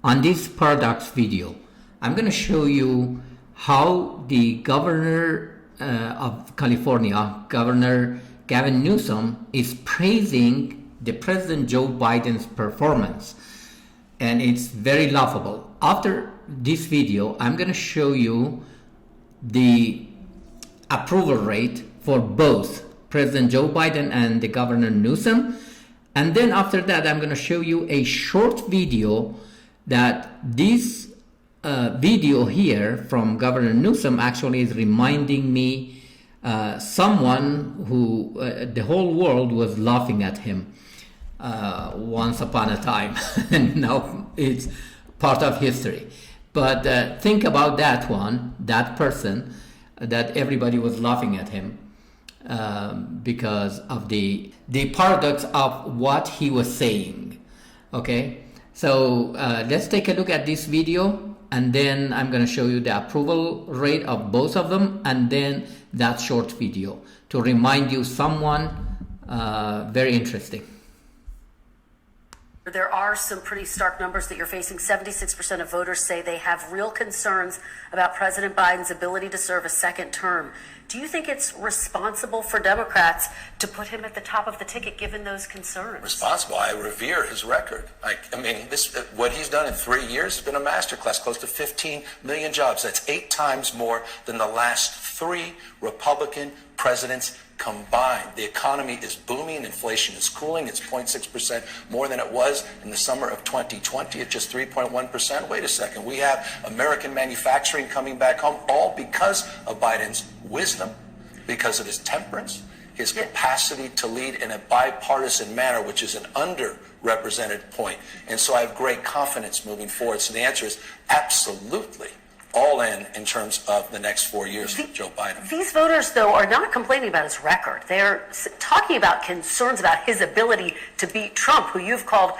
On this Paradox video, I'm going to show you how the governor of California, Governor Gavin Newsom, is praising the President Joe Biden's performance. And it's very laughable. After this video, I'm going to show you the approval rate for both President Joe Biden and the Governor Newsom. And then after that, I'm going to show you a short video that this video here from Governor Newsom actually is reminding me someone who the whole world was laughing at him once upon a time, and now it's part of history. But think about that one, that person, that everybody was laughing at him because of the paradox of what he was saying. Okay, so let's take a look at this video, and then I'm going to show you the approval rate of both of them, and then that short video to remind you someone very interesting. There are some pretty stark numbers that you're facing. 76% of voters say they have real concerns about President Biden's ability to serve a second term. Do you think it's responsible for Democrats to put him at the top of the ticket given those concerns? Responsible? I revere his record. I mean, what he's done in 3 years has been a masterclass, close to 15 million jobs. That's 8 times more than the last 3 Republican presidents combined. The economy is booming. Inflation is cooling. It's 0.6% more than it was in the summer of 2020 at just 3.1%. Wait a second. We have American manufacturing coming back home, all because of Biden's wisdom, because of his temperance, his capacity to lead in a bipartisan manner, which is an underrepresented point. And so I have great confidence moving forward. So the answer is absolutely all in terms of the next 4 years for Joe Biden. These voters, though, are not complaining about his record. They're talking about concerns about his ability to beat Trump, who you've called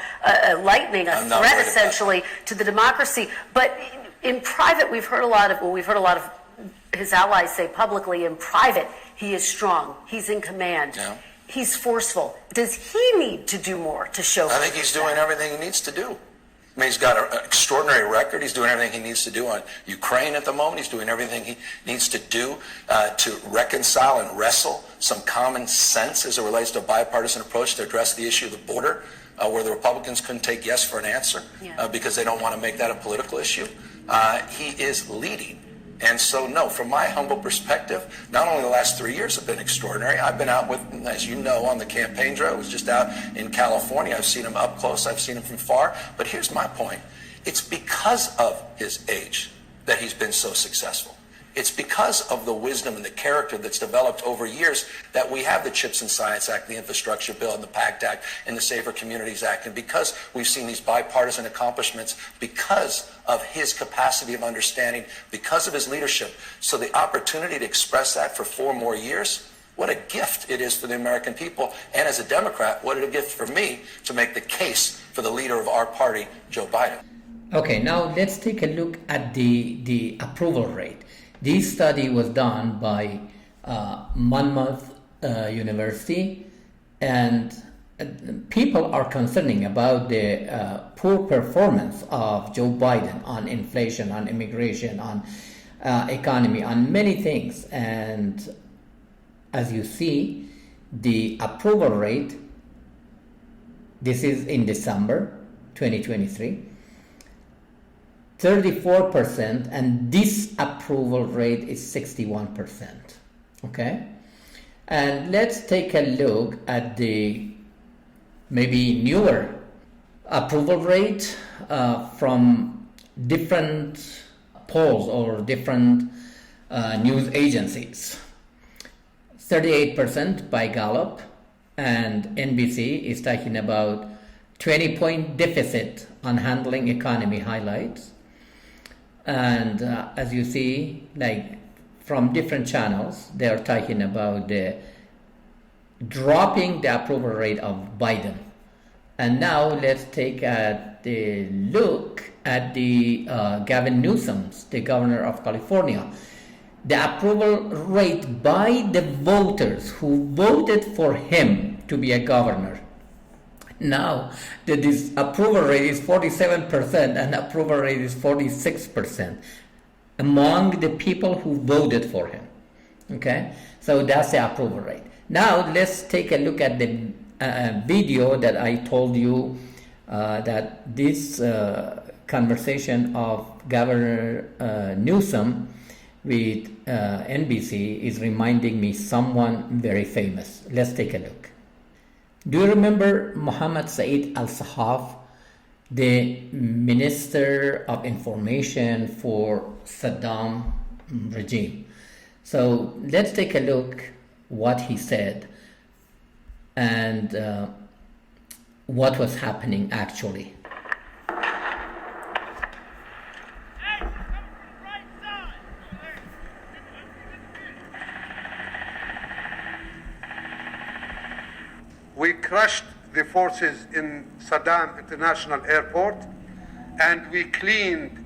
lightning, a threat essentially to the democracy. But in private, we've heard a lot of his allies say publicly. In private, he is strong. He's in command. Yeah. He's forceful. Does he need to do more to show? I think he's doing everything he needs to do. I mean, he's got an extraordinary record. He's doing everything he needs to do on Ukraine at the moment. He's doing everything he needs to do to reconcile and wrestle some common sense as it relates to a bipartisan approach to address the issue of the border, where the Republicans couldn't take yes for an answer because they don't want to make that a political issue. He is leading. And so, no, from my humble perspective, not only the last 3 years have been extraordinary. I've been out with, as you know, on the campaign trail. I was just out in California. I've seen him up close. I've seen him from far. But here's my point. It's because of his age that he's been so successful. It's because of the wisdom and the character that's developed over years that we have the CHIPS and Science Act, the Infrastructure Bill, and the PACT Act, and the Safer Communities Act. And because we've seen these bipartisan accomplishments, because of his capacity of understanding, because of his leadership. So the opportunity to express that for 4 more years, what a gift it is for the American people. And as a Democrat, what a gift for me to make the case for the leader of our party, Joe Biden. Okay, now let's take a look at the approval rate. This study was done by Monmouth University, and people are concerning about the poor performance of Joe Biden on inflation, on immigration, on economy, on many things. And as you see, the approval rate, this is in December 2023, 34%, and disapproval rate is 61%. Okay, and let's take a look at the maybe newer approval rate from different polls or different news agencies. 38% by Gallup, and NBC is talking about 20-point deficit on handling economy highlights. And as you see, like from different channels, they are talking about the dropping the approval rate of Biden. And now let's take a look at the Gavin Newsom, the governor of California. The approval rate by the voters who voted for him to be a governor, Now the disapproval rate is 47% and approval rate is 46% among the people who voted for him. Okay, so that's the approval rate. Now let's take a look at the video that I told you that this conversation of Governor Newsom with NBC is reminding me someone very famous. Let's take a look. Do you remember Mohammed Saeed al-Sahaf, the Minister of Information for Saddam regime? So let's take a look what he said and what was happening actually. We crushed the forces in Saddam International Airport, and we cleaned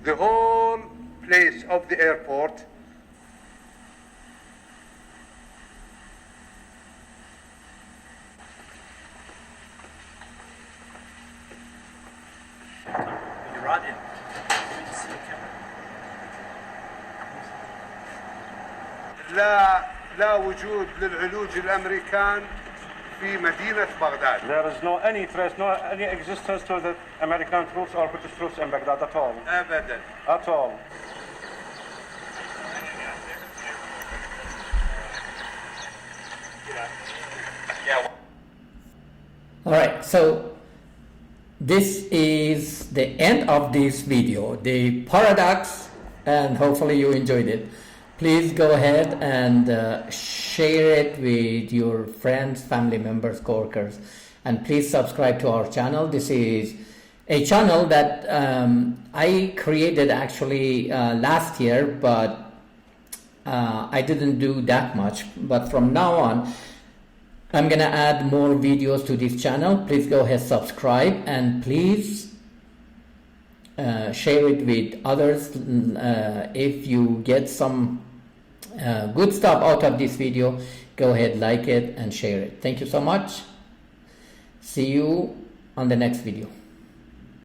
the whole place of the airport. لا وجود للعلوج الأمريكان في مدينة بغداد. There is no any trace, no any existence to the American troops or British troops in Baghdad at all. أبدا. At all. All right, so this is the end of this video, the paradox, and hopefully you enjoyed it. Please go ahead and share it with your friends, family members, coworkers, and please subscribe to our channel. This is a channel that I created actually last year, but I didn't do that much. But from now on, I'm gonna add more videos to this channel. Please go ahead, subscribe, and please share it with others. If you get some good stuff out of this video, go ahead, like it and share it. Thank you so much. See you on the next video.